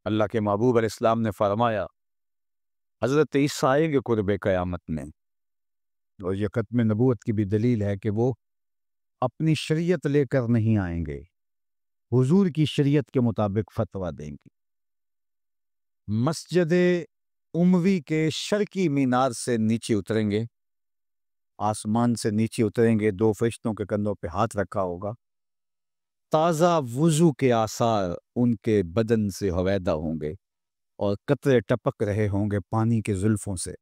اللہ کے محبوب علیہ السلام نے فرمایا حضرت عیسیٰ آئیں گے قرب قیامت میں، اور یہ ختم نبوت کی بھی دلیل ہے کہ وہ اپنی شریعت لے کر نہیں آئیں گے، حضور کی شریعت کے مطابق فتویٰ دیں گے۔ مسجد اموی کے شرقی مینار سے نیچے اتریں گے، آسمان سے نیچے اتریں گے، دو فرشتوں کے کندھوں پہ ہاتھ رکھا ہوگا، تازہ وضو کے آثار ان کے بدن سے ہویدا ہوں گے اور قطرے ٹپک رہے ہوں گے پانی کے زلفوں سے۔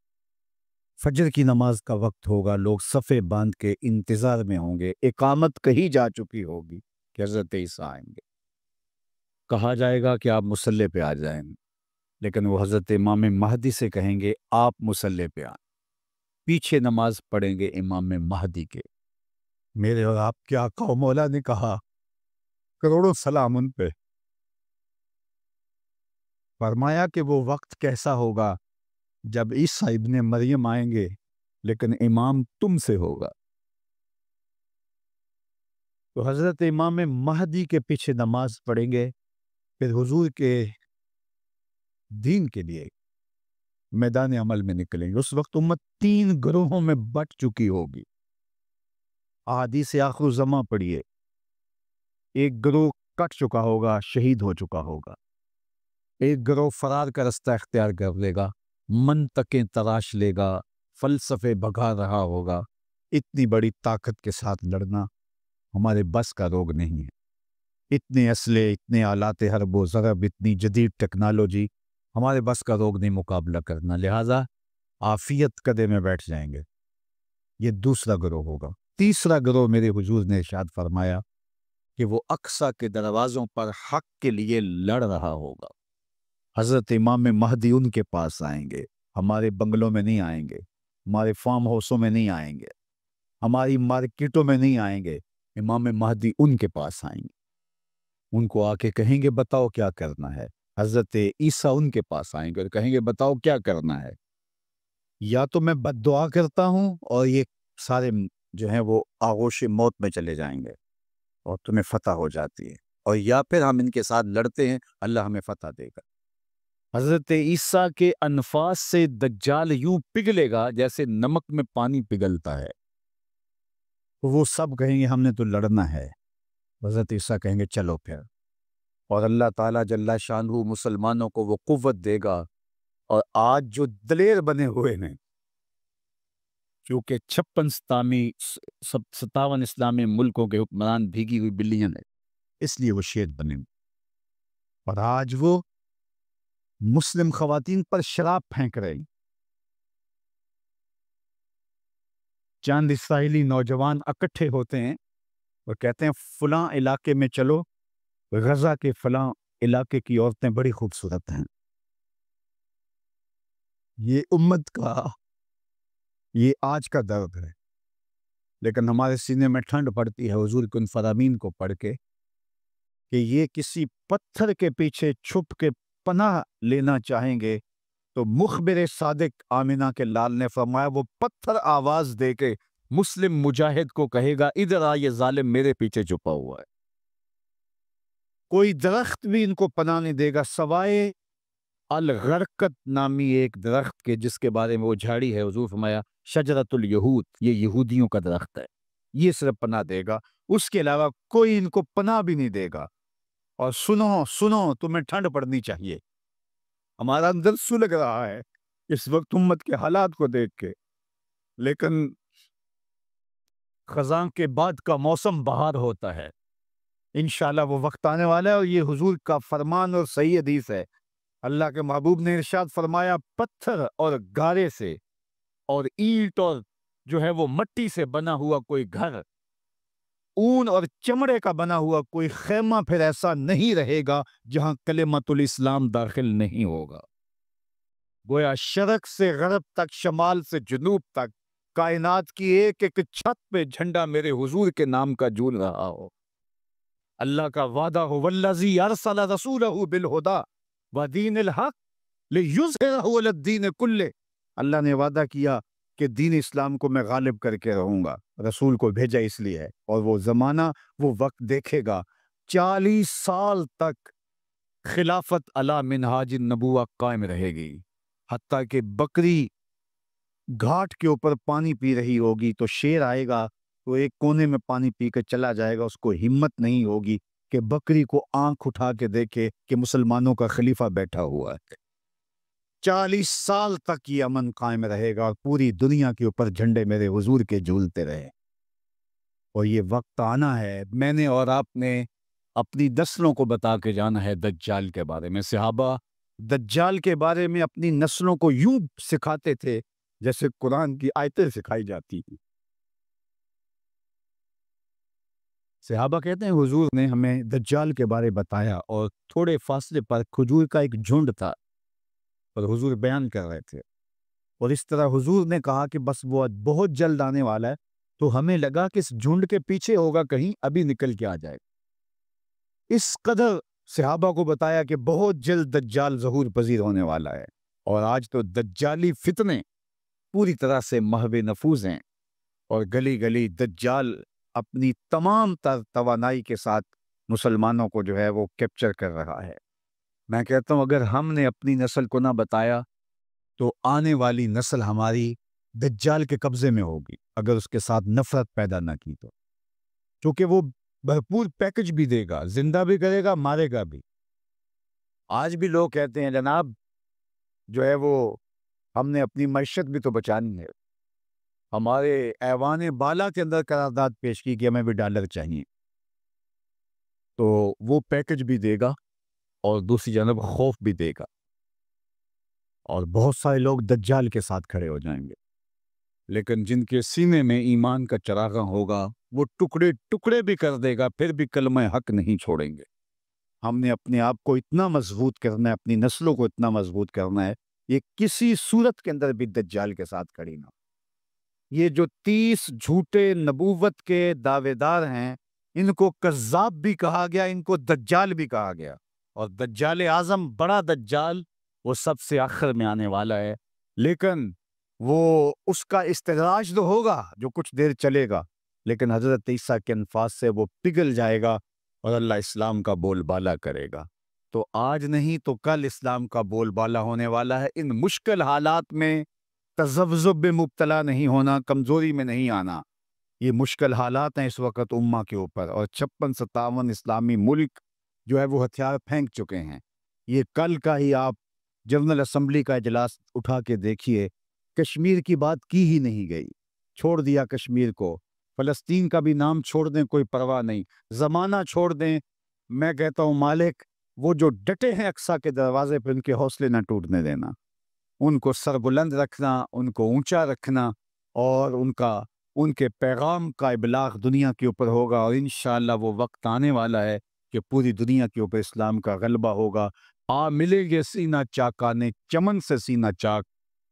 فجر کی نماز کا وقت ہوگا، لوگ صفے باندھ کے انتظار میں ہوں گے، اقامت کہی جا چکی ہوگی کہ حضرت عیسیٰ آئیں گے۔ کہا جائے گا کہ آپ مصلی پہ آ جائیں، لیکن وہ حضرت امام مہدی سے کہیں گے آپ مصلی پہ آئیں، پیچھے نماز پڑھیں گے امام مہدی کے۔ میرے اور آپ کے آقا و مولا نے کہا، کروڑوں سلام ان پہ، فرمایا کہ وہ وقت کیسا ہوگا جب عیسیٰ ابن مریم آئیں گے لیکن امام تم سے ہوگا۔ تو حضرت امام مہدی کے پیچھے نماز پڑھیں گے، پھر حضور کے دین کے لیے میدان عمل میں نکلیں گے۔ اس وقت امت 3 گروہوں میں بٹ چکی ہوگی۔ احادیث آخر الزماں پڑھیے، ایک گروہ کٹ چکا ہوگا، شہید ہو چکا ہوگا، ایک گروہ فرار کا رستہ اختیار کر لے گا، منطقیں تراش لے گا، فلسفے بگا رہا ہوگا۔ اتنی بڑی طاقت کے ساتھ لڑنا ہمارے بس کا روگ نہیں ہے، اتنے اسلحے، اتنے آلات حرب و ضرب، اتنی جدید ٹیکنالوجی ہمارے بس کا روگ نہیں مقابلہ کرنا، لہٰذا عافیت قدے میں بیٹھ جائیں گے۔ یہ دوسرا گروہ ہوگا۔ تیسرا گروہ میرے حضور نے ارشاد فرمایا کہ وہ اقصی کے دروازوں پر حق کے لیے لڑ رہا ہوگا۔ حضرت امام مہدی ان کے پاس آئیں گے، ہمارے بنگلوں میں نہیں آئیں گے، ہمارے فارم ہاؤسوں میں نہیں آئیں گے، ہماری مارکیٹوں میں نہیں آئیں گے، امام مہدی ان کے پاس آئیں گے، ان کو آ کے کہیں گے بتاؤ کیا کرنا ہے۔ حضرت عیسیٰ ان کے پاس آئیں گے اور کہیں گے بتاؤ کیا کرنا ہے۔ یا تو میں بد دعا کرتا ہوں اور یہ سارے جو ہیں وہ آغوش موت میں چلے جائیں گے اور تمہیں فتح ہو جاتی ہے، اور یا پھر ہم ان کے ساتھ لڑتے ہیں، اللہ ہمیں فتح دے گا۔ حضرت عیسیٰ کے انفاس سے دجال یوں پگھلے گا جیسے نمک میں پانی پگھلتا ہے۔ وہ سب کہیں گے ہم نے تو لڑنا ہے، حضرت عیسیٰ کہیں گے چلو پھر، اور اللہ تعالیٰ جل شانہ مسلمانوں کو وہ قوت دے گا، اور آج جو دلیر بنے ہوئے ہیں، کیونکہ 57 اسلامی ملکوں کے حکمران بھیگی ہوئی بلیاں ہیں، اس لیے وہ شیر بنے، اور آج وہ مسلم خواتین پر شراب پھینک رہے ہیں۔ چند اسرائیلی نوجوان اکٹھے ہوتے ہیں اور کہتے ہیں فلاں علاقے میں چلو، غزہ کے فلاں علاقے کی عورتیں بڑی خوبصورت ہیں۔ یہ امت کا یہ آج کا درد ہے، لیکن ہمارے سینے میں ٹھنڈ پڑتی ہے حضور کے ان فرامین کو پڑھ کے کہ یہ کسی پتھر کے پیچھے چھپ کے پناہ لینا چاہیں گے تو مخبر صادق آمنہ کے لال نے فرمایا وہ پتھر آواز دے کے مسلم مجاہد کو کہے گا ادھر آ، یہ ظالم میرے پیچھے چھپا ہوا ہے۔ کوئی درخت بھی ان کو پناہ نہیں دے گا سوائے الغرقت نامی ایک درخت کے، جس کے بارے میں وہ جھاڑی ہے، حضور فرمایا شجرۃ الیہود، یہ یہودیوں کا درخت ہے، یہ صرف پناہ دے گا، اس کے علاوہ کوئی ان کو پناہ بھی نہیں دے گا۔ اور سنو تمہیں ٹھنڈ پڑنی چاہیے، ہمارا اندر سلگ رہا ہے اس وقت امت کے حالات کو دیکھ کے، لیکن خزاں کے بعد کا موسم بہار ہوتا ہے، انشاءاللہ وہ وقت آنے والا ہے، اور یہ حضور کا فرمان اور صحیح حدیث ہے۔ اللہ کے محبوب نے ارشاد فرمایا پتھر اور گارے سے اور اینٹ اور جو ہے وہ مٹی سے بنا ہوا کوئی گھر، اون اور چمڑے کا بنا ہوا کوئی خیمہ پھر ایسا نہیں رہے گا جہاں کلمۃ الاسلام داخل نہیں ہوگا۔ گویا شرق سے غرب تک، شمال سے جنوب تک، کائنات کی ایک ایک چھت پہ جھنڈا میرے حضور کے نام کا جھول رہا ہو۔ اللہ کا وعدہ ہو والذی ارسل رسولہ بالہدی ودین الحق لیظہرہ علی الدین کلہ، اللہ نے وعدہ کیا کہ دین اسلام کو میں غالب کر کے رہوں گا، رسول کو بھیجا اس لیے ہے، اور وہ زمانہ وہ وقت دیکھے گا 40 سال تک خلافت علی منہاج النبوہ قائم رہے گی، حتیٰ کہ بکری گھاٹ کے اوپر پانی پی رہی ہوگی تو شیر آئے گا تو ایک کونے میں پانی پی کے چلا جائے گا، اس کو ہمت نہیں ہوگی کہ بکری کو آنکھ اٹھا کے دیکھے کہ مسلمانوں کا خلیفہ بیٹھا ہوا ہے۔ 40 سال تک یہ امن قائم رہے گا اور پوری دنیا کے اوپر جھنڈے میرے حضور کے جھولتے رہے۔ اور یہ وقت آنا ہے، میں نے اور آپ نے اپنی نسلوں کو بتا کے جانا ہے دجال کے بارے میں۔ صحابہ دجال کے بارے میں اپنی نسلوں کو یوں سکھاتے تھے جیسے قرآن کی آیتیں سکھائی جاتی ہیں۔ صحابہ کہتے ہیں حضور نے ہمیں دجال کے بارے بتایا اور تھوڑے فاصلے پر کھجور کا ایک جھنڈ تھا اور حضور بیان کر رہے تھے، اور اس طرح حضور نے کہا کہ بس وہ بہت جلد آنے والا ہے، تو ہمیں لگا کہ اس جھنڈ کے پیچھے ہوگا کہیں، ابھی نکل کے آ جائے گا۔ اس قدر صحابہ کو بتایا کہ بہت جلد دجال ظہور پذیر ہونے والا ہے، اور آج تو دجالی فتنے پوری طرح سے محو نفوذ ہیں، اور گلی گلی دجال اپنی تمام تر توانائی کے ساتھ مسلمانوں کو جو ہے وہ کیپچر کر رہا ہے۔ میں کہتا ہوں اگر ہم نے اپنی نسل کو نہ بتایا تو آنے والی نسل ہماری دجال کے قبضے میں ہوگی اگر اس کے ساتھ نفرت پیدا نہ کی تو، کیونکہ وہ بھرپور پیکج بھی دے گا، زندہ بھی کرے گا، مارے گا بھی۔ آج بھی لوگ کہتے ہیں جناب جو ہے وہ ہم نے اپنی معیشت بھی تو بچانی ہے، ہمارے ایوان بالا کے اندر قرارداد پیش کی کہ ہمیں بھی ڈالر چاہیے، تو وہ پیکج بھی دے گا اور دوسری جانب خوف بھی دے گا، اور بہت سارے لوگ دجال کے ساتھ کھڑے ہو جائیں گے، لیکن جن کے سینے میں ایمان کا چراغاں ہوگا وہ ٹکڑے ٹکڑے بھی کر دے گا، پھر بھی کلمہ حق نہیں چھوڑیں گے۔ ہم نے اپنے آپ کو اتنا مضبوط کرنا ہے، اپنی نسلوں کو اتنا مضبوط کرنا ہے، یہ کسی صورت کے اندر بھی دجال کے ساتھ کھڑی نہ۔ یہ جو 30 جھوٹے نبوت کے دعوے دار ہیں، ان کو کذاب بھی کہا گیا، ان کو دجال بھی کہا گیا، اور دجال اعظم بڑا دجال وہ سب سے آخر میں آنے والا ہے، لیکن وہ اس کا استدراج تو ہوگا جو کچھ دیر چلے گا، لیکن حضرت عیسیٰ کے انفاس سے وہ پگھل جائے گا اور اللہ اسلام کا بول بالا کرے گا۔ تو آج نہیں تو کل اسلام کا بول بالا ہونے والا ہے۔ ان مشکل حالات میں تذبذب میں مبتلا نہیں ہونا، کمزوری میں نہیں آنا۔ یہ مشکل حالات ہیں اس وقت امہ کے اوپر، اور 56-57 اسلامی ملک جو ہے وہ ہتھیار پھینک چکے ہیں۔ یہ کل کا ہی آپ جنرل اسمبلی کا اجلاس اٹھا کے دیکھیے، کشمیر کی بات کی ہی نہیں گئی، چھوڑ دیا کشمیر کو، فلسطین کا بھی نام چھوڑ دیں کوئی پرواہ نہیں، زمانہ چھوڑ دیں۔ میں کہتا ہوں مالک وہ جو ڈٹے ہیں اقصیٰ کے دروازے پہ، ان کے حوصلے نہ ٹوٹنے دینا، ان کو سربلند رکھنا، ان کو اونچا رکھنا، اور ان کے پیغام کا ابلاغ دنیا کے اوپر ہوگا، اور انشاءاللہ وہ وقت آنے والا ہے کہ پوری دنیا کے اوپر اسلام کا غلبہ ہوگا۔ آ ملے گے سینہ چاکانے چمن سے سینہ چاک،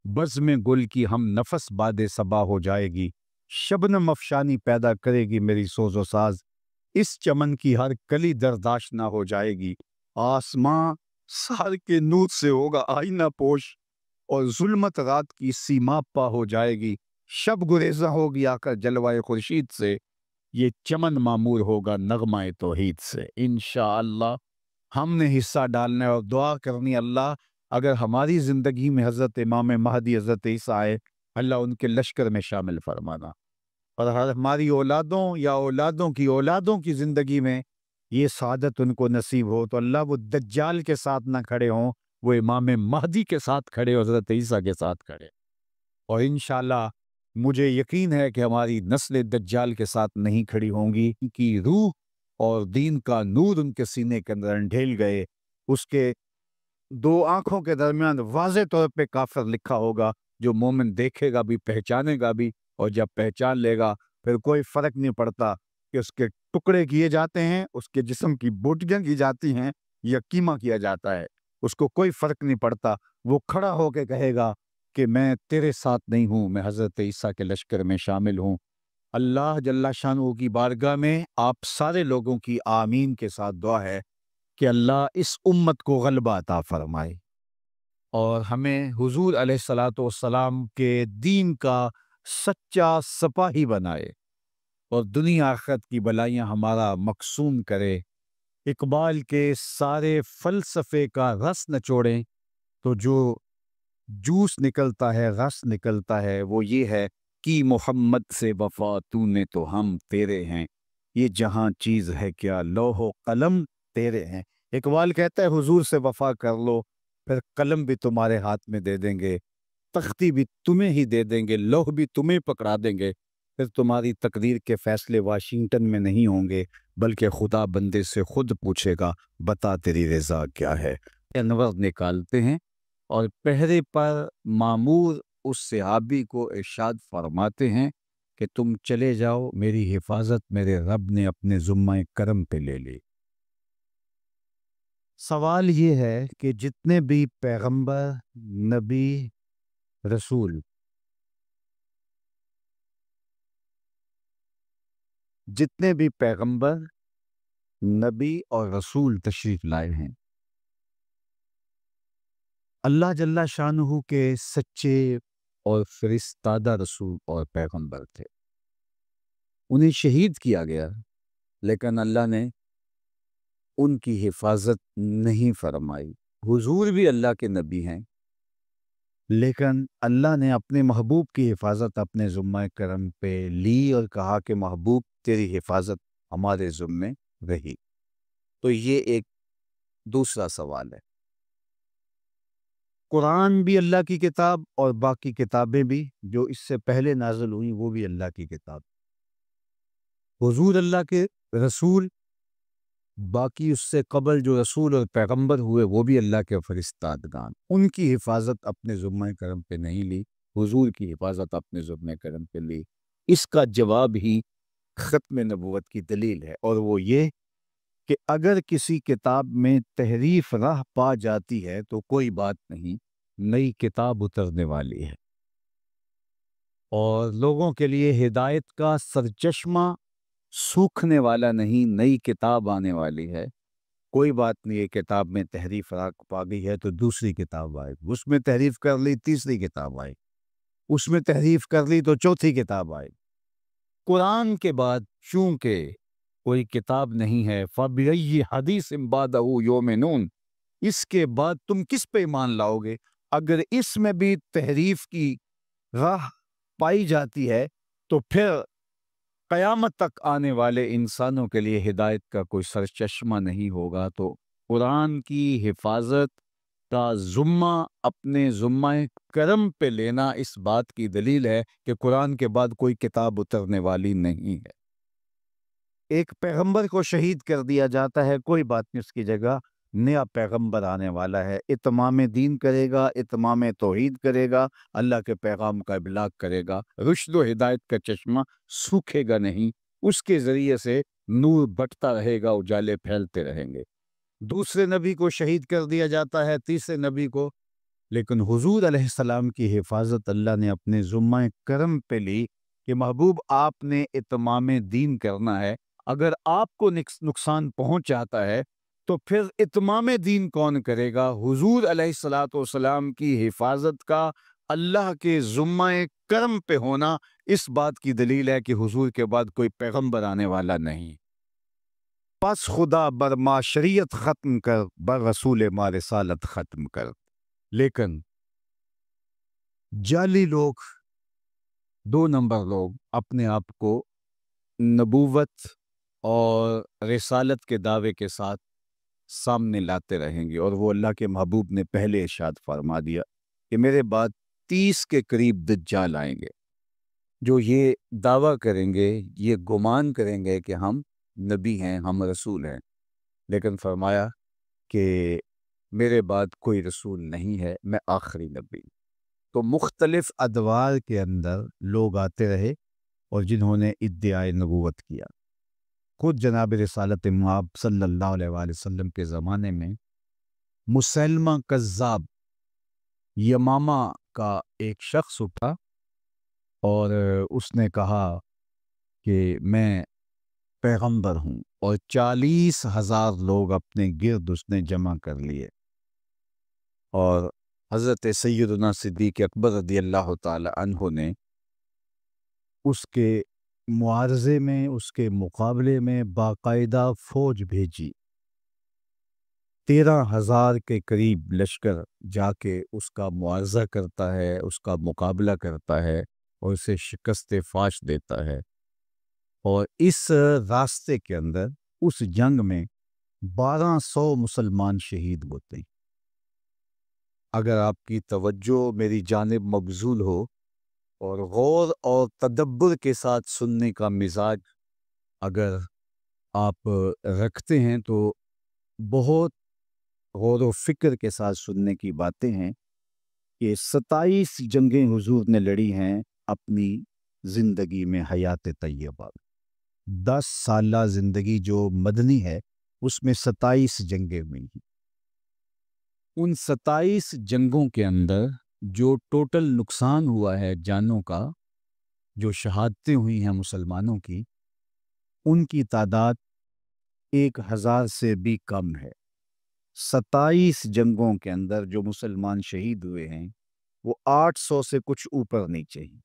بزم گل کی ہم نفس باد صبا ہو جائے گی، شبنم افشانی پیدا کرے گی میری سوز و ساز، اس چمن کی ہر کلی درداش نہ ہو جائے گی، آسماں سار کے نور سے ہوگا آئینہ پوش، اور ظلمت رات کی سیما پا ہو جائے گی، شب گریزہ ہوگی آ کر جلوائے خورشید سے، یہ چمن معمور ہوگا نغمہ توحید سے۔ انشاءاللہ ہم نے حصہ ڈالنا ہے اور دعا کرنی، اللہ اگر ہماری زندگی میں حضرت امام مہدی حضرت عیسیٰ آئے، اللہ ان کے لشکر میں شامل فرمانا، اور ہماری اولادوں یا اولادوں کی زندگی میں یہ سعادت ان کو نصیب ہو، تو اللہ وہ دجال کے ساتھ نہ کھڑے ہوں، وہ امام مہدی کے ساتھ کھڑے، حضرت عیسیٰ کے ساتھ کھڑے، اور انشاءاللہ مجھے یقین ہے کہ ہماری نسل دجال کے ساتھ نہیں کھڑی ہوں گی، کی روح اور دین کا نور ان کے سینے کے اندر انڈھیل گئے، اس کے 2 آنکھوں کے درمیان واضح طور پہ کافر لکھا ہوگا، جو مومن دیکھے گا بھی پہچانے گا بھی، اور جب پہچان لے گا پھر کوئی فرق نہیں پڑتا کہ اس کے ٹکڑے کیے جاتے ہیں، اس کے جسم کی بوٹیاں کی جاتی ہیں یا قیمہ کیا جاتا ہے، اس کو کوئی فرق نہیں پڑتا، وہ کھڑا ہو کے کہے گا کہ میں تیرے ساتھ نہیں ہوں، میں حضرت عیسیٰ کے لشکر میں شامل ہوں۔ اللہ جل شانہ کی بارگاہ میں آپ سارے لوگوں کی آمین کے ساتھ دعا ہے کہ اللہ اس امت کو غلبہ عطا فرمائے اور ہمیں حضور علیہ الصلاۃ والسلام کے دین کا سچا سپاہی بنائے، اور دنیا آخرت کی بلائیاں ہمارا مقسوم کرے، اقبال کے سارے فلسفے کا رس نچوڑیں تو جو جوس نکلتا ہے، رس نکلتا ہے، وہ یہ ہے کہ محمد سے وفا تو نے تو ہم تیرے ہیں، یہ جہاں چیز ہے کیا لوح و قلم تیرے ہیں۔ اقبال کہتا ہے حضور سے وفا کر لو، پھر قلم بھی تمہارے ہاتھ میں دے دیں گے، تختی بھی تمہیں ہی دے دیں گے، لوح بھی تمہیں پکڑا دیں گے، پھر تمہاری تقدیر کے فیصلے واشنگٹن میں نہیں ہوں گے، بلکہ خدا بندے سے خود پوچھے گا بتا تیری رضا کیا ہے۔ انور نکالتے ہیں اور پہرے پر مامور اس صحابی کو ارشاد فرماتے ہیں کہ تم چلے جاؤ، میری حفاظت میرے رب نے اپنے ذمہ کرم پہ لے لی۔ سوال یہ ہے کہ جتنے بھی پیغمبر، نبی، رسول، جتنے بھی پیغمبر، نبی اور رسول تشریف لائے ہیں، اللہ جل شانہ کے سچے اور فرستادہ رسول اور پیغمبر تھے، انہیں شہید کیا گیا، لیکن اللہ نے ان کی حفاظت نہیں فرمائی۔ حضور بھی اللہ کے نبی ہیں، لیکن اللہ نے اپنے محبوب کی حفاظت اپنے ذمہ کرم پہ لی اور کہا کہ محبوب تیری حفاظت ہمارے ذمہ رہی۔ تو یہ ایک دوسرا سوال ہے۔ قرآن بھی اللہ کی کتاب اور باقی کتابیں بھی جو اس سے پہلے نازل ہوئی وہ بھی اللہ کی کتاب۔ حضور اللہ کے رسول، باقی اس سے قبل جو رسول اور پیغمبر ہوئے وہ بھی اللہ کے فرستادگان، ان کی حفاظت اپنے ذمہ کرم پہ نہیں لی، حضور کی حفاظت اپنے ذمہ کرم پہ لی۔ اس کا جواب ہی ختم نبوت کی دلیل ہے، اور وہ یہ کہ اگر کسی کتاب میں تحریف راہ پا جاتی ہے تو کوئی بات نہیں، نئی کتاب اترنے والی ہے، اور لوگوں کے لیے ہدایت کا سرچشمہ سوکھنے والا نہیں، نئی کتاب آنے والی ہے۔ کوئی بات نہیں، یہ کتاب میں تحریف راہ پا گئی ہے تو دوسری کتاب آئے، اس میں تحریف کر لی تیسری کتاب آئے، اس میں تحریف کر لی تو چوتھی کتاب آئے۔ قرآن کے بعد چونکہ کوئی کتاب نہیں ہے، فَبِأَيِّ حَدِيثٍ بَعْدَهُ يُؤْمِنُونَ، اس کے بعد تم کس پہ ایمان لاؤ گے؟ اگر اس میں بھی تحریف کی راہ پائی جاتی ہے تو پھر قیامت تک آنے والے انسانوں کے لیے ہدایت کا کوئی سرچشمہ نہیں ہوگا۔ تو قرآن کی حفاظت کا ذمہ اپنے ذمہ کرم پہ لینا اس بات کی دلیل ہے کہ قرآن کے بعد کوئی کتاب اترنے والی نہیں ہے۔ ایک پیغمبر کو شہید کر دیا جاتا ہے، کوئی بات نہیں، اس کی جگہ نیا پیغمبر آنے والا ہے، اتمام دین کرے گا، اتمام توحید کرے گا، اللہ کے پیغام کا ابلاغ کرے گا، رشد و ہدایت کا چشمہ سوکھے گا نہیں، اس کے ذریعے سے نور بٹتا رہے گا، اجالے پھیلتے رہیں گے۔ دوسرے نبی کو شہید کر دیا جاتا ہے، تیسرے نبی کو، لیکن حضور علیہ السلام کی حفاظت اللہ نے اپنے ذمہ کرم پہ لی کہ محبوب آپ نے اتمام دین کرنا ہے، اگر آپ کو نقصان پہنچ جاتا ہے تو پھر اتمام دین کون کرے گا؟ حضور علیہ الصلوۃ والسلام کی حفاظت کا اللہ کے ذمہ کرم پہ ہونا اس بات کی دلیل ہے کہ حضور کے بعد کوئی پیغمبر آنے والا نہیں۔ پس خدا بر ما شریعت ختم کر، بر رسول ما رسالت ختم کر۔ لیکن جعلی لوگ، دو نمبر لوگ اپنے آپ کو نبوت اور رسالت کے دعوے کے ساتھ سامنے لاتے رہیں گے، اور وہ اللہ کے محبوب نے پہلے ارشاد فرما دیا کہ میرے بعد 30 کے قریب دجال آئیں گے جو یہ دعویٰ کریں گے، یہ گمان کریں گے کہ ہم نبی ہیں، ہم رسول ہیں، لیکن فرمایا کہ میرے بعد کوئی رسول نہیں ہے، میں آخری نبی۔ تو مختلف ادوار کے اندر لوگ آتے رہے اور جنہوں نے ادعائے نبوت کیا۔ خود جناب رسالت مآب صلی اللہ علیہ وآلہ وسلم کے زمانے میں مسلمہ کذاب یمامہ کا ایک شخص اٹھا اور اس نے کہا کہ میں پیغمبر ہوں، اور 40,000 لوگ اپنے گرد اس نے جمع کر لیے، اور حضرت سیدنا صدیق اکبر رضی اللہ تعالی عنہ نے اس کے معارضے میں، اس کے مقابلے میں باقاعدہ فوج بھیجی، 13,000 کے قریب لشکر جا کے اس کا معاوضہ کرتا ہے، اس کا مقابلہ کرتا ہے اور اسے شکست فاش دیتا ہے۔ اور اس راستے کے اندر اس جنگ میں 1200 مسلمان شہید ہوتے ہیں۔ اگر آپ کی توجہ میری جانب مبذول ہو اور غور اور تدبر کے ساتھ سننے کا مزاج اگر آپ رکھتے ہیں تو بہت غور و فکر کے ساتھ سننے کی باتیں ہیں کہ 27 جنگیں حضور نے لڑی ہیں اپنی زندگی میں حیات طیبہ۔ 10 سالہ زندگی جو مدنی ہے اس میں 27 جنگیں ہوئی ہیں۔ ان 27 جنگوں کے اندر جو ٹوٹل نقصان ہوا ہے جانوں کا، جو شہادتیں ہوئی ہیں مسلمانوں کی، ان کی تعداد 1000 سے بھی کم ہے۔ 27 جنگوں کے اندر جو مسلمان شہید ہوئے ہیں وہ 800 سے کچھ اوپر نیچے ہیں،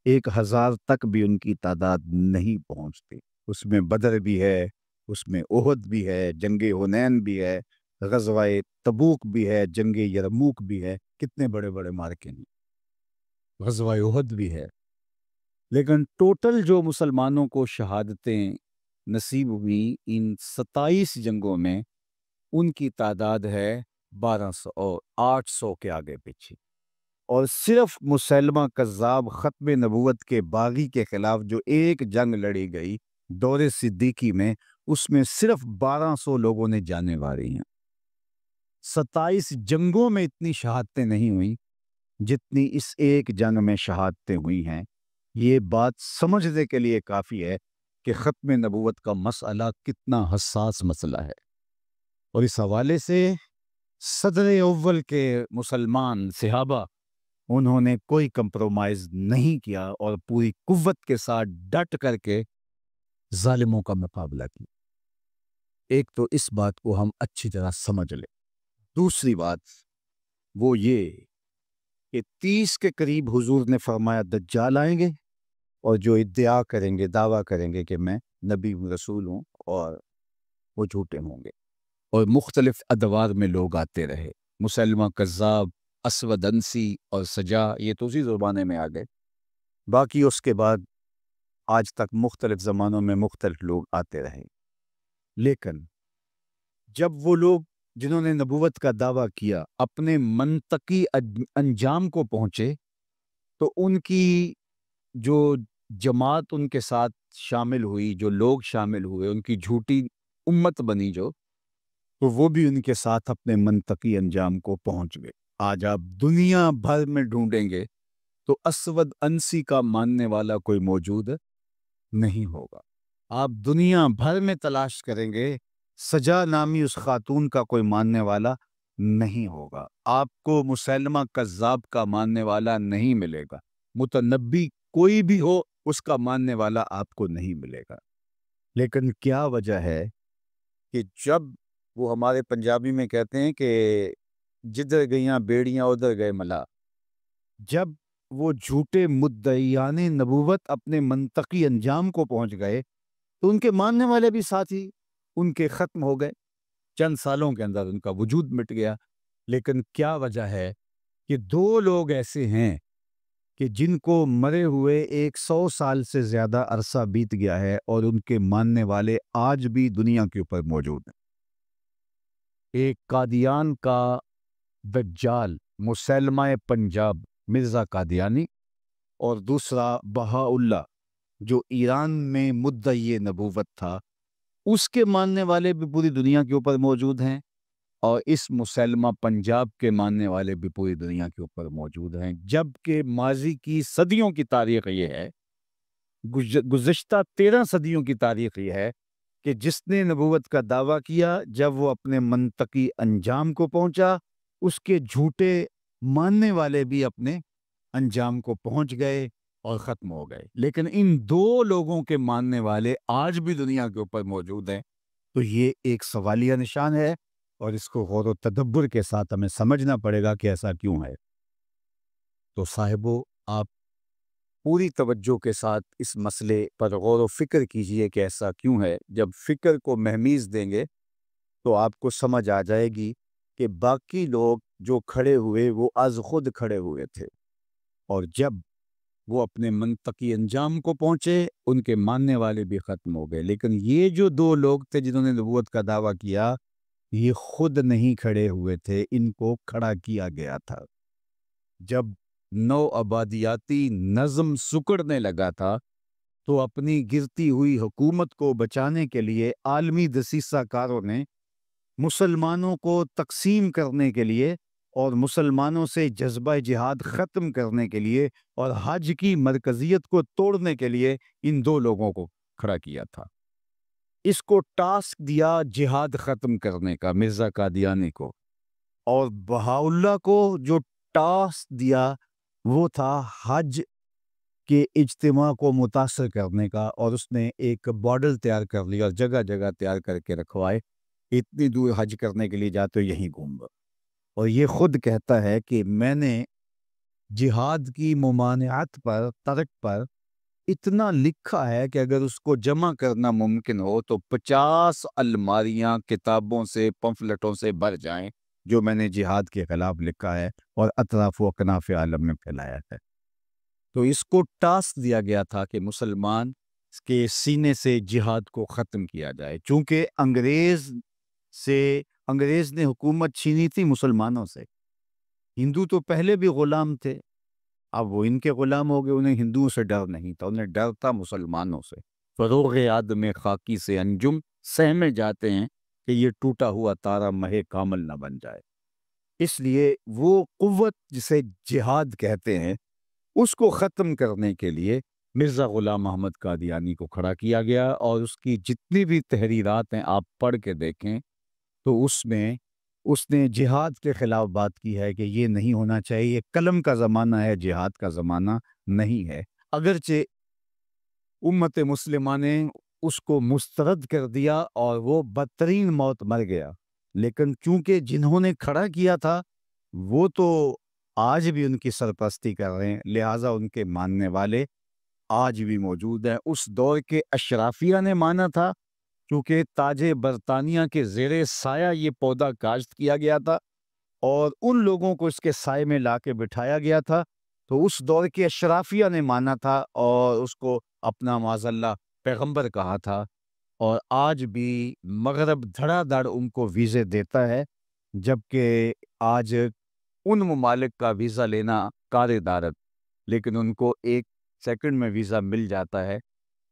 1000 تک بھی ان کی تعداد نہیں پہنچتی۔ اس میں بدر بھی ہے، اس میں احد بھی ہے، جنگ حنین بھی ہے، غزوہ تبوک بھی ہے، جنگ یرموک بھی ہے، کتنے بڑے بڑے مارکے ہیں، غزوہ احد بھی ہے۔ لیکن ٹوٹل جو مسلمانوں کو شہادتیں نصیب ہوئی ان 27 جنگوں میں، ان کی تعداد ہے 1200 اور 800 کے آگے پیچھے۔ اور صرف مسلمہ کذاب ختم نبوت کے باغی کے خلاف جو ایک جنگ لڑی گئی دور صدیقی میں، اس میں صرف 1200 لوگوں نے جانیں ماری ہیں۔ 27 جنگوں میں اتنی شہادتیں نہیں ہوئیں جتنی اس ایک جنگ میں شہادتیں ہوئی ہیں۔ یہ بات سمجھنے کے لیے کافی ہے کہ ختم نبوت کا مسئلہ کتنا حساس مسئلہ ہے۔ اور اس حوالے سے صدر اول کے مسلمان صحابہ، انہوں نے کوئی کمپرومائز نہیں کیا اور پوری قوت کے ساتھ ڈٹ کر کے ظالموں کا مقابلہ کیا۔ ایک تو اس بات کو ہم اچھی طرح سمجھ لیں۔ دوسری بات وہ یہ کہ 30 کے قریب حضور نے فرمایا دجال آئیں گے اور جو ادعا کریں گے، دعویٰ کریں گے کہ میں نبی رسول ہوں، اور وہ جھوٹے ہوں گے۔ اور مختلف ادوار میں لوگ آتے رہے، مسلمہ کذاب، اسود انسی اور سجا، یہ تو اسی زبانے میں آ گئے۔ باقی اس کے بعد آج تک مختلف زمانوں میں مختلف لوگ آتے رہے۔ لیکن جب وہ لوگ جنہوں نے نبوت کا دعویٰ کیا اپنے منطقی انجام کو پہنچے تو ان کی جو جماعت ان کے ساتھ شامل ہوئی، جو لوگ شامل ہوئے، ان کی جھوٹی امت بنی جو، تو وہ بھی ان کے ساتھ اپنے منطقی انجام کو پہنچ گئے۔ آج آپ دنیا بھر میں ڈھونڈیں گے تو اسود انسی کا ماننے والا کوئی موجود نہیں ہوگا۔ آپ دنیا بھر میں تلاش کریں گے، سجا نامی اس خاتون کا کوئی ماننے والا نہیں ہوگا۔ آپ کو مسلمہ کذاب کا ماننے والا نہیں ملے گا۔ متنبی کوئی بھی ہو، اس کا ماننے والا آپ کو نہیں ملے گا۔ لیکن کیا وجہ ہے کہ جب وہ ہمارے پنجابی میں کہتے ہیں کہ جدھر گئیاں بیڑیاں ادھر گئے ملا، جب وہ جھوٹے مدعیان نبوت اپنے منطقی انجام کو پہنچ گئے تو ان کے ماننے والے بھی ساتھی ان کے ختم ہو گئے، چند سالوں کے اندر ان کا وجود مٹ گیا۔ لیکن کیا وجہ ہے کہ دو لوگ ایسے ہیں کہ جن کو مرے ہوئے 100 سال سے زیادہ عرصہ بیت گیا ہے اور ان کے ماننے والے آج بھی دنیا کے اوپر موجود ہیں۔ ایک قادیان کا دجال مسلمہ پنجاب مرزا قادیانی، اور دوسرا بہاء اللہ جو ایران میں مدعی نبوت تھا، اس کے ماننے والے بھی پوری دنیا کے اوپر موجود ہیں، اور اس مسلمہ پنجاب کے ماننے والے بھی پوری دنیا کے اوپر موجود ہیں۔ جبکہ ماضی کی صدیوں کی تاریخ یہ ہے، گزشتہ 13 صدیوں کی تاریخ یہ ہے کہ جس نے نبوت کا دعویٰ کیا، جب وہ اپنے منطقی انجام کو پہنچا، اس کے جھوٹے ماننے والے بھی اپنے انجام کو پہنچ گئے اور ختم ہو گئے۔ لیکن ان دو لوگوں کے ماننے والے آج بھی دنیا کے اوپر موجود ہیں، تو یہ ایک سوالیہ نشان ہے، اور اس کو غور و تدبر کے ساتھ ہمیں سمجھنا پڑے گا کہ ایسا کیوں ہے۔ تو صاحبو، آپ پوری توجہ کے ساتھ اس مسئلے پر غور و فکر کیجئے کہ ایسا کیوں ہے۔ جب فکر کو مہمیز دیں گے تو آپ کو سمجھ آ جائے گی کہ باقی لوگ جو کھڑے ہوئے وہ از خود کھڑے ہوئے تھے، اور جب وہ اپنے منطقی انجام کو پہنچے ان کے ماننے والے بھی ختم ہو گئے۔ لیکن یہ جو دو لوگ تھے جنہوں نے نبوت کا دعویٰ کیا، یہ خود نہیں کھڑے ہوئے تھے، ان کو کھڑا کیا گیا تھا۔ جب نو آبادیاتی نظم سکڑنے لگا تھا تو اپنی گرتی ہوئی حکومت کو بچانے کے لیے عالمی دسیسہ کاروں نے مسلمانوں کو تقسیم کرنے کے لیے اور مسلمانوں سے جذبہ جہاد ختم کرنے کے لیے اور حج کی مرکزیت کو توڑنے کے لیے ان دو لوگوں کو کھڑا کیا تھا۔ اس کو ٹاسک دیا جہاد ختم کرنے کا مرزا قادیانی کو، اور بہاؤاللہ کو جو ٹاسک دیا وہ تھا حج کے اجتماع کو متاثر کرنے کا، اور اس نے ایک ماڈل تیار کر لیا اور جگہ جگہ تیار کر کے رکھوائے، اتنی دور حج کرنے کے لیے جاتے ہو یہیں گھوم لو۔ اور یہ خود کہتا ہے کہ میں نے جہاد کی ممانعت پر، ترک پر اتنا لکھا ہے کہ اگر اس کو جمع کرنا ممکن ہو تو 50 الماریاں کتابوں سے، پمفلٹوں سے بھر جائیں جو میں نے جہاد کے خلاف لکھا ہے اور اطراف و اکناف عالم میں پھیلایا ہے۔ تو اس کو ٹاسک دیا گیا تھا کہ مسلمان کے سینے سے جہاد کو ختم کیا جائے، چونکہ انگریز نے حکومت چھینی تھی مسلمانوں سے۔ ہندو تو پہلے بھی غلام تھے، اب وہ ان کے غلام ہو گئے، انہیں ہندوؤں سے ڈر نہیں تھا، انہیں ڈر تھا مسلمانوں سے۔ فروغ آدم خاکی سے انجم سہمے جاتے ہیں کہ یہ ٹوٹا ہوا تارا مہ کامل نہ بن جائے۔ اس لیے وہ قوت جسے جہاد کہتے ہیں اس کو ختم کرنے کے لیے مرزا غلام محمد قادیانی کو کھڑا کیا گیا، اور اس کی جتنی بھی تحریرات ہیں آپ پڑھ کے دیکھیں تو اس میں اس نے جہاد کے خلاف بات کی ہے کہ یہ نہیں ہونا چاہیے، یہ قلم کا زمانہ ہے، جہاد کا زمانہ نہیں ہے۔ اگرچہ امت مسلمہ نے اس کو مسترد کر دیا اور وہ بدترین موت مر گیا، لیکن چونکہ جنہوں نے کھڑا کیا تھا وہ تو آج بھی ان کی سرپرستی کر رہے ہیں، لہٰذا ان کے ماننے والے آج بھی موجود ہیں۔ اس دور کے اشرافیہ نے مانا تھا، کیونکہ تاج برطانیہ کے زیر سایہ یہ پودا کاشت کیا گیا تھا اور ان لوگوں کو اس کے سائے میں لا کے بٹھایا گیا تھا، تو اس دور کے اشرافیہ نے مانا تھا اور اس کو اپنا معاذاللہ پیغمبر کہا تھا، اور آج بھی مغرب دھڑا دھڑ ان کو ویزے دیتا ہے، جبکہ آج ان ممالک کا ویزا لینا کار دارت، لیکن ان کو ایک سیکنڈ میں ویزا مل جاتا ہے،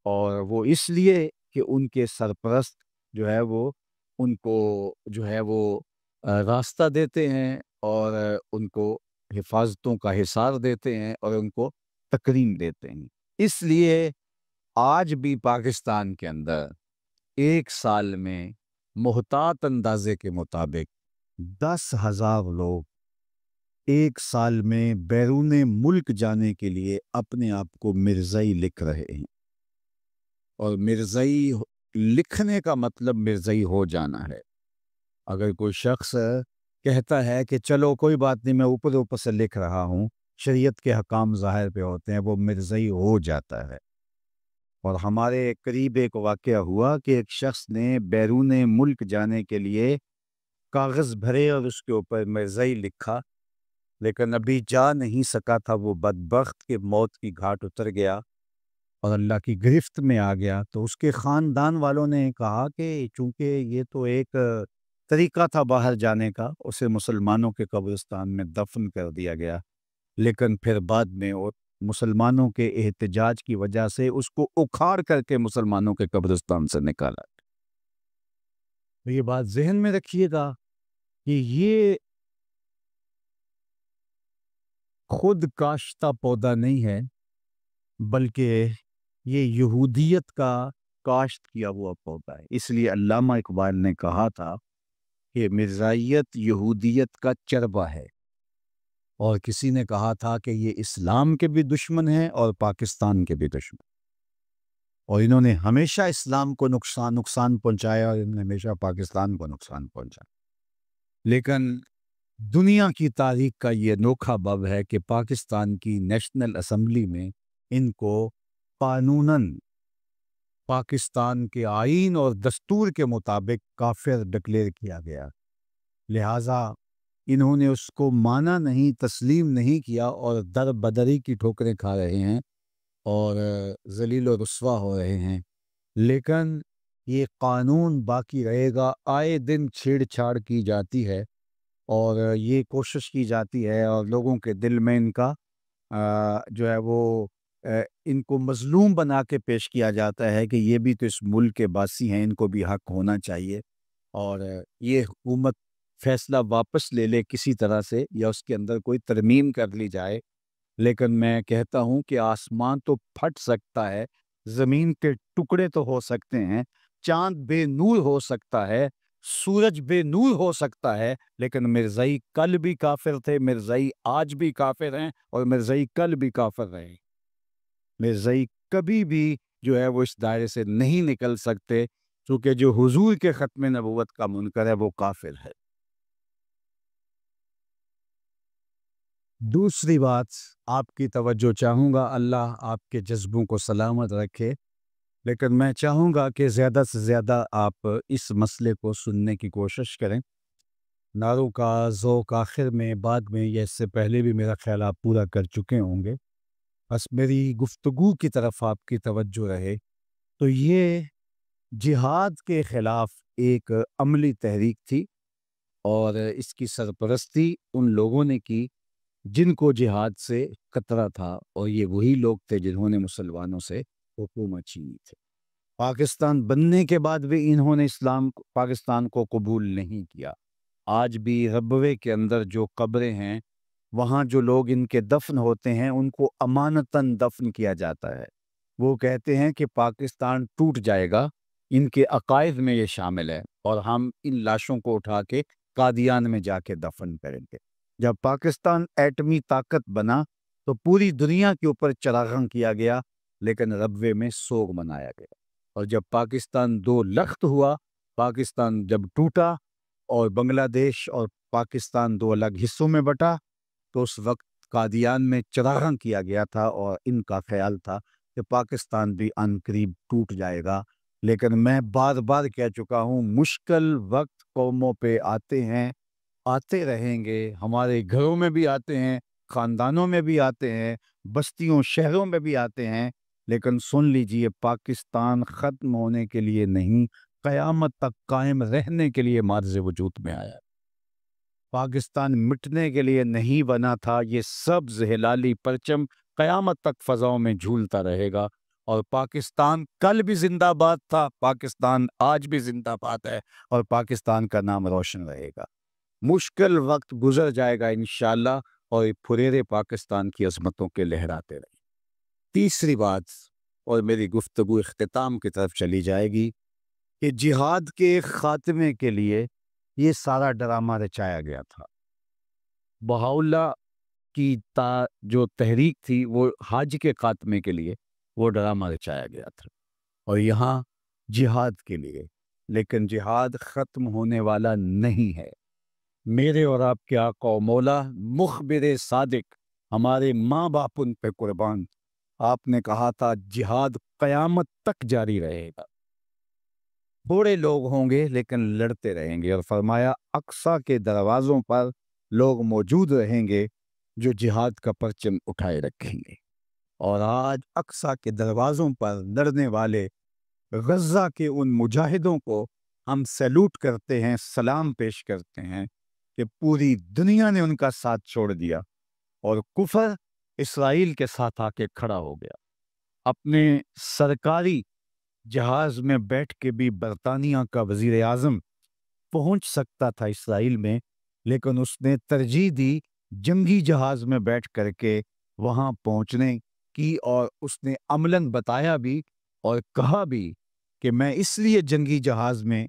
اور وہ اس لیے کہ ان کے سرپرست جو ہے وہ ان کو جو ہے وہ راستہ دیتے ہیں اور ان کو حفاظتوں کا حصار دیتے ہیں اور ان کو تکریم دیتے ہیں۔ اس لیے آج بھی پاکستان کے اندر ایک سال میں محتاط اندازے کے مطابق 10,000 لوگ ایک سال میں بیرون ملک جانے کے لیے اپنے آپ کو مرزائی لکھ رہے ہیں، اور مرزائی لکھنے کا مطلب مرزائی ہو جانا ہے۔ اگر کوئی شخص کہتا ہے کہ چلو کوئی بات نہیں میں اوپر اوپر سے لکھ رہا ہوں، شریعت کے حکام ظاہر پہ ہوتے ہیں، وہ مرزائی ہو جاتا ہے۔ اور ہمارے قریب ایک واقعہ ہوا کہ ایک شخص نے بیرون ملک جانے کے لیے کاغذ بھرے اور اس کے اوپر مرزائی لکھا، لیکن ابھی جا نہیں سکا تھا، وہ بدبخت کہ موت کی گھاٹ اتر گیا اور اللہ کی گرفت میں آ گیا۔ تو اس کے خاندان والوں نے کہا کہ چونکہ یہ تو ایک طریقہ تھا باہر جانے کا، اسے مسلمانوں کے قبرستان میں دفن کر دیا گیا، لیکن پھر بعد میں وہ مسلمانوں کے احتجاج کی وجہ سے اس کو اکھاڑ کر کے مسلمانوں کے قبرستان سے نکالا۔ تو یہ بات ذہن میں رکھیے گا کہ یہ خود کاشتہ پودا نہیں ہے، بلکہ یہ یہودیت کا کاشت کیا ہوا پودا ہے۔ اس لیے علامہ اقبال نے کہا تھا کہ مرزائیت یہودیت کا چربہ ہے، اور کسی نے کہا تھا کہ یہ اسلام کے بھی دشمن ہیں اور پاکستان کے بھی دشمن، اور انہوں نے ہمیشہ اسلام کو نقصان پہنچایا اور انہوں نے ہمیشہ پاکستان کو نقصان پہنچایا۔ لیکن دنیا کی تاریخ کا یہ انوکھا باب ہے کہ پاکستان کی نیشنل اسمبلی میں ان کو قانوناً پاکستان کے آئین اور دستور کے مطابق کافر ڈکلیئر کیا گیا، لہٰذا انہوں نے اس کو مانا نہیں، تسلیم نہیں کیا اور در بدری کی ٹھوکریں کھا رہے ہیں اور ذلیل و رسوا ہو رہے ہیں۔ لیکن یہ قانون باقی رہے گا، آئے دن چھیڑ چھاڑ کی جاتی ہے اور یہ کوشش کی جاتی ہے اور لوگوں کے دل میں ان کا جو ہے وہ ان کو مظلوم بنا کے پیش کیا جاتا ہے کہ یہ بھی تو اس ملک کے باسی ہیں، ان کو بھی حق ہونا چاہیے، اور یہ حکومت فیصلہ واپس لے لے کسی طرح سے یا اس کے اندر کوئی ترمیم کر لی جائے۔ لیکن میں کہتا ہوں کہ آسمان تو پھٹ سکتا ہے، زمین کے ٹکڑے تو ہو سکتے ہیں، چاند بے نور ہو سکتا ہے، سورج بے نور ہو سکتا ہے، لیکن مرزائی کل بھی کافر تھے، مرزائی آج بھی کافر ہیں اور مرزائی کل بھی کافر رہے۔ مرزائی کبھی بھی جو ہے وہ اس دائرے سے نہیں نکل سکتے، کیونکہ جو حضور کے ختم نبوت کا منکر ہے وہ کافر ہے۔ دوسری بات آپ کی توجہ چاہوں گا، اللہ آپ کے جذبوں کو سلامت رکھے، لیکن میں چاہوں گا کہ زیادہ سے زیادہ آپ اس مسئلے کو سننے کی کوشش کریں۔ نعروں کا ذوق آخر میں بعد میں یا اس سے پہلے بھی میرا خیال آپ پورا کر چکے ہوں گے، بس میری گفتگو کی طرف آپ کی توجہ رہے۔ تو یہ جہاد کے خلاف ایک عملی تحریک تھی اور اس کی سرپرستی ان لوگوں نے کی جن کو جہاد سے خطرہ تھا، اور یہ وہی لوگ تھے جنہوں نے مسلمانوں سے حکومت چھینی تھی۔ پاکستان بننے کے بعد بھی انہوں نے پاکستان کو قبول نہیں کیا۔ آج بھی ربوے کے اندر جو قبریں ہیں، وہاں جو لوگ ان کے دفن ہوتے ہیں ان کو امانتاً دفن کیا جاتا ہے۔ وہ کہتے ہیں کہ پاکستان ٹوٹ جائے گا، ان کے عقائد میں یہ شامل ہے، اور ہم ان لاشوں کو اٹھا کے قادیان میں جا کے دفن کریں گے۔ جب پاکستان ایٹمی طاقت بنا تو پوری دنیا کے اوپر چراغاں کیا گیا، لیکن ربوے میں سوگ منایا گیا۔ اور جب پاکستان دو لخت ہوا، پاکستان جب ٹوٹا اور بنگلہ دیش اور پاکستان دو الگ حصوں میں بٹا، تو اس وقت قادیان میں چراغاں کیا گیا تھا اور ان کا خیال تھا کہ پاکستان بھی عن قریب ٹوٹ جائے گا۔ لیکن میں بار بار کہہ چکا ہوں، مشکل وقت قوموں پہ آتے ہیں، آتے رہیں گے، ہمارے گھروں میں بھی آتے ہیں، خاندانوں میں بھی آتے ہیں، بستیوں شہروں میں بھی آتے ہیں، لیکن سن لیجئے، پاکستان ختم ہونے کے لیے نہیں، قیامت تک قائم رہنے کے لیے معرض وجود میں آیا۔ پاکستان مٹنے کے لیے نہیں بنا تھا، یہ سبز ہلالی پرچم قیامت تک فضاؤں میں جھولتا رہے گا، اور پاکستان کل بھی زندہ باد تھا، پاکستان آج بھی زندہ باد ہے، اور پاکستان کا نام روشن رہے گا۔ مشکل وقت گزر جائے گا انشاءاللہ، اور پھریرے پاکستان کی عظمتوں کے لہراتے رہے۔ تیسری بات، اور میری گفتگو اختتام کی طرف چلی جائے گی، کہ جہاد کے خاتمے کے لیے یہ سارا ڈرامہ رچایا گیا تھا۔ بہاؤاللہ کی جو تحریک تھی وہ حج کے خاتمے کے لیے وہ ڈرامہ رچایا گیا تھا، اور یہاں جہاد کے لیے، لیکن جہاد ختم ہونے والا نہیں ہے۔ میرے اور آپ کے آقا و مولا مخبر صادق، ہمارے ماں باپ ان پہ قربان، آپ نے کہا تھا جہاد قیامت تک جاری رہے گا، تھوڑے لوگ ہوں گے لیکن لڑتے رہیں گے، اور فرمایا اقصی کے دروازوں پر لوگ موجود رہیں گے جو جہاد کا پرچم اٹھائے رکھیں گے۔ اور آج اقصی کے دروازوں پر لڑنے والے غزہ کے ان مجاہدوں کو ہم سیلوٹ کرتے ہیں، سلام پیش کرتے ہیں کہ پوری دنیا نے ان کا ساتھ چھوڑ دیا اور کفر اسرائیل کے ساتھ آ کے کھڑا ہو گیا۔ اپنے سرکاری جہاز میں بیٹھ کے بھی برطانیہ کا وزیر اعظم پہنچ سکتا تھا اسرائیل میں، لیکن اس نے ترجیح دی جنگی جہاز میں بیٹھ کر کے وہاں پہنچنے کی، اور اس نے عملاً بتایا بھی اور کہا بھی کہ میں اس لیے جنگی جہاز میں